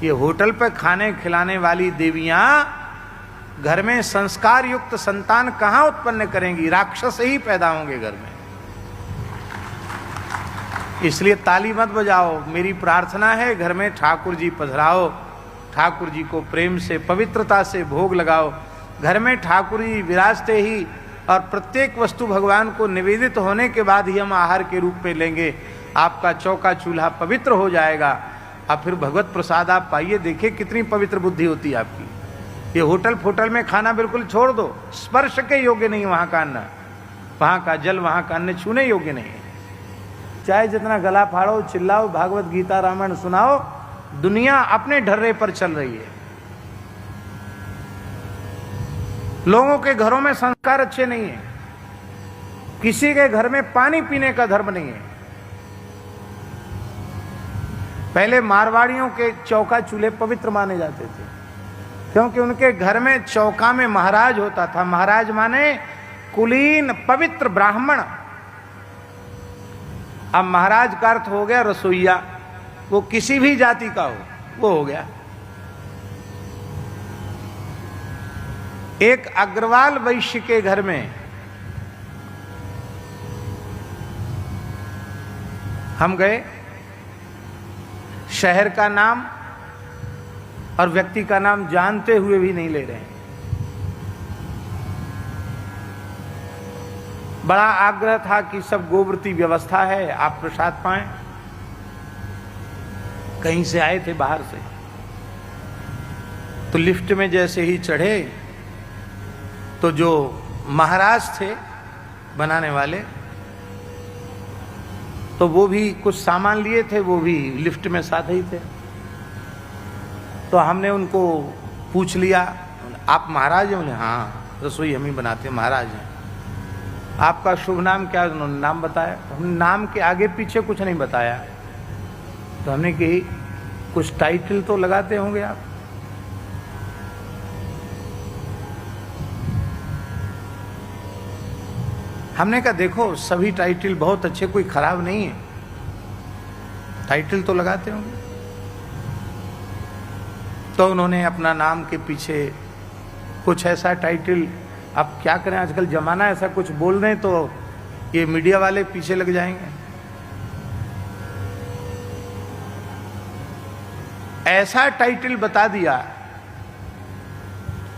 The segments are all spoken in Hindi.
ये होटल पे खाने खिलाने वाली देवियां घर में संस्कार युक्त संतान कहां उत्पन्न करेंगी? राक्षस ही पैदा होंगे घर में। इसलिए ताली मत बजाओ। मेरी प्रार्थना है घर में ठाकुर जी पधराओ, ठाकुर जी को प्रेम से पवित्रता से भोग लगाओ। घर में ठाकुर जी विराजते ही और प्रत्येक वस्तु भगवान को निवेदित होने के बाद ही हम आहार के रूप में लेंगे। आपका चौका चूल्हा पवित्र हो जाएगा और फिर भगवत प्रसाद आप पाइए। देखिए कितनी पवित्र बुद्धि होती है आपकी। ये होटल फोटल में खाना बिल्कुल छोड़ दो, स्पर्श के योग्य नहीं वहां का अन्न, वहां का जल, वहां का अन्न छूने योग्य नहीं है। चाहे जितना गला फाड़ो, चिल्लाओ, भागवत गीता रामायण सुनाओ, दुनिया अपने ढर्रे पर चल रही है। लोगों के घरों में संस्कार अच्छे नहीं है। किसी के घर में पानी पीने का धर्म नहीं है। पहले मारवाड़ियों के चौका चूल्हे पवित्र माने जाते थे, क्योंकि उनके घर में चौका में महाराज होता था। महाराज माने कुलीन पवित्र ब्राह्मण। अब महाराज का अर्थ हो गया रसोईया, वो किसी भी जाति का हो, वो हो गया। एक अग्रवाल वैश्य के घर में हम गए। शहर का नाम और व्यक्ति का नाम जानते हुए भी नहीं ले रहे हैं। बड़ा आग्रह था कि सब गोव्रती व्यवस्था है, आप प्रसाद पाएं। कहीं से आए थे बाहर से, तो लिफ्ट में जैसे ही चढ़े तो जो महाराज थे बनाने वाले, तो वो भी कुछ सामान लिए थे, वो भी लिफ्ट में साथ ही थे। तो हमने उनको पूछ लिया, आप महाराज हैं? बोले हाँ, रसोई हम ही बनाते हैं, महाराज हैं। आपका शुभ नाम क्या? उन्होंने नाम बताया। तो हमने नाम के आगे पीछे कुछ नहीं बताया। तो हमने कही कुछ टाइटल तो लगाते होंगे आप। हमने कहा देखो सभी टाइटल बहुत अच्छे, कोई खराब नहीं है, टाइटल तो लगाते होंगे। तो उन्होंने अपना नाम के पीछे कुछ ऐसा टाइटल, अब क्या करें आजकल जमाना ऐसा, कुछ बोल दें तो ये मीडिया वाले पीछे लग जाएंगे। ऐसा टाइटल बता दिया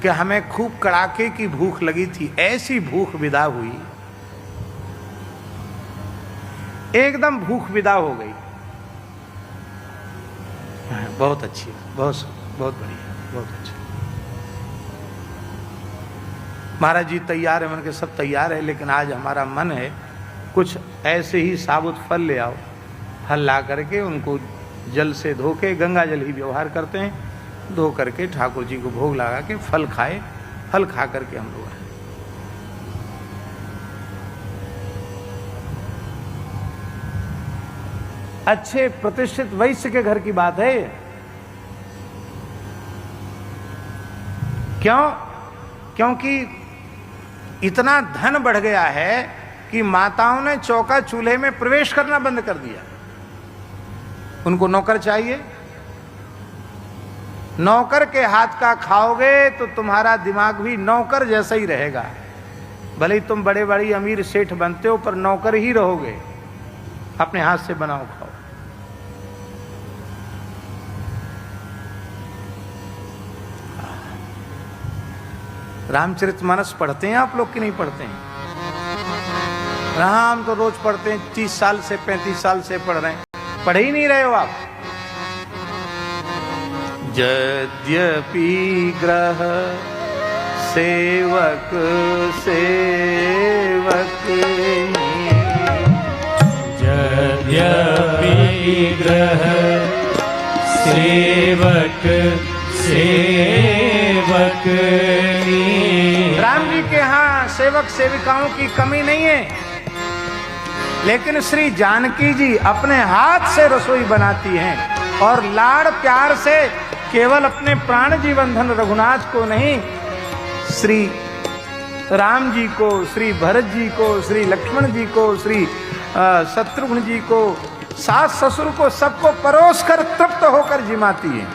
कि हमें खूब कड़ाके की भूख लगी थी। ऐसी भूख विदा हुई, एकदम भूख विदा हो गई। बहुत अच्छी, बहुत बहुत बढ़िया, बहुत अच्छा। महाराज जी तैयार है, मन के सब तैयार है, लेकिन आज हमारा मन है कुछ ऐसे ही साबुत फल ले आओ। फल ला करके उनको जल से धो के, गंगा जल ही व्यवहार करते हैं, धो करके ठाकुर जी को भोग लगा के फल खाए। फल खा करके हम लोग आए। अच्छे प्रतिष्ठित वैश्य के घर की बात है। क्यों? क्योंकि इतना धन बढ़ गया है कि माताओं ने चौका चूल्हे में प्रवेश करना बंद कर दिया। उनको नौकर चाहिए। नौकर के हाथ का खाओगे तो तुम्हारा दिमाग भी नौकर जैसा ही रहेगा। भले ही तुम बड़े बड़ी अमीर सेठ बनते हो, पर नौकर ही रहोगे। अपने हाथ से बनाओ खाओ। रामचरितमानस पढ़ते हैं आप लोग कि नहीं पढ़ते हैं? राम तो रोज पढ़ते हैं, 30 साल से 35 साल से पढ़ रहे हैं। पढ़ ही नहीं रहे हो आप। यद्यपि ग्रह सेवक सेवक, यद्यपि ग्रह सेवक सेवक। राम जी के यहाँ सेवक सेविकाओं की कमी नहीं है, लेकिन श्री जानकी जी अपने हाथ से रसोई बनाती हैं और लाड़ प्यार से केवल अपने प्राण जीवनधन रघुनाथ को नहीं, श्री राम जी को, श्री भरत जी को, श्री लक्ष्मण जी को, श्री शत्रुघ्न जी को, सास ससुर को, सबको परोस कर तृप्त होकर जिमाती है।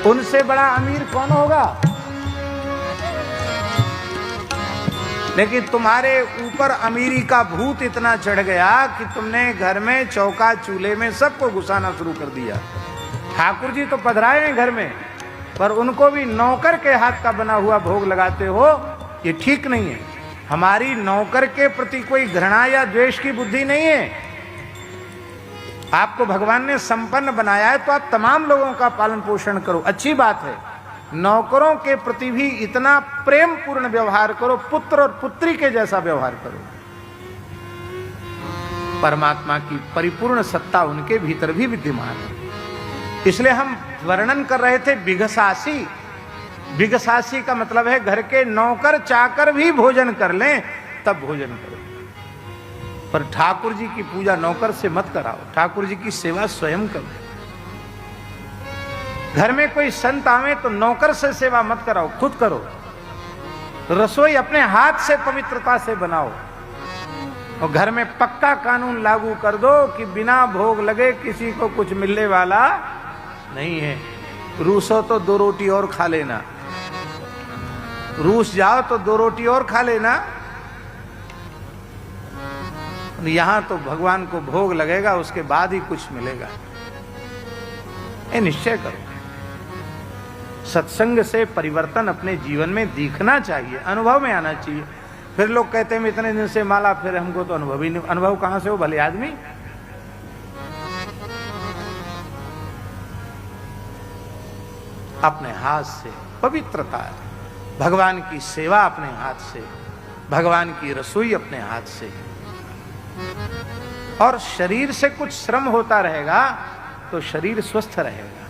उनसे बड़ा अमीर कौन होगा? लेकिन तुम्हारे ऊपर अमीरी का भूत इतना चढ़ गया कि तुमने घर में चौका चूल्हे में सबको घुसाना शुरू कर दिया। ठाकुर जी तो पधराए हैं घर में, पर उनको भी नौकर के हाथ का बना हुआ भोग लगाते हो, ये ठीक नहीं है। हमारी नौकर के प्रति कोई घृणा या द्वेष की बुद्धि नहीं है। आपको भगवान ने संपन्न बनाया है तो आप तमाम लोगों का पालन पोषण करो, अच्छी बात है। नौकरों के प्रति भी इतना प्रेम पूर्ण व्यवहार करो, पुत्र और पुत्री के जैसा व्यवहार करो। परमात्मा की परिपूर्ण सत्ता उनके भीतर भी विद्यमान है। इसलिए हम वर्णन कर रहे थे बिघसासी। बिघसासी का मतलब है घर के नौकर चाकर भी भोजन कर लें तब भोजन करो। पर ठाकुर जी की पूजा नौकर से मत कराओ, ठाकुर जी की सेवा स्वयं करो। घर में कोई संत आवे तो नौकर से सेवा मत कराओ, खुद करो। रसोई अपने हाथ से पवित्रता से बनाओ और घर में पक्का कानून लागू कर दो कि बिना भोग लगे किसी को कुछ मिलने वाला नहीं है। रूसो तो 2 रोटी और खा लेना, रूस जाओ तो 2 रोटी और खा लेना। यहां तो भगवान को भोग लगेगा, उसके बाद ही कुछ मिलेगा। ये निश्चय करो। सत्संग से परिवर्तन अपने जीवन में दिखना चाहिए, अनुभव में आना चाहिए। फिर लोग कहते हैं इतने दिन से माला, फिर हमको तो अनुभव ही नहीं। अनुभव कहां से हो भले आदमी? अपने हाथ से पवित्रता, भगवान की सेवा अपने हाथ से, भगवान की रसोई अपने हाथ से। और शरीर से कुछ श्रम होता रहेगा तो शरीर स्वस्थ रहेगा।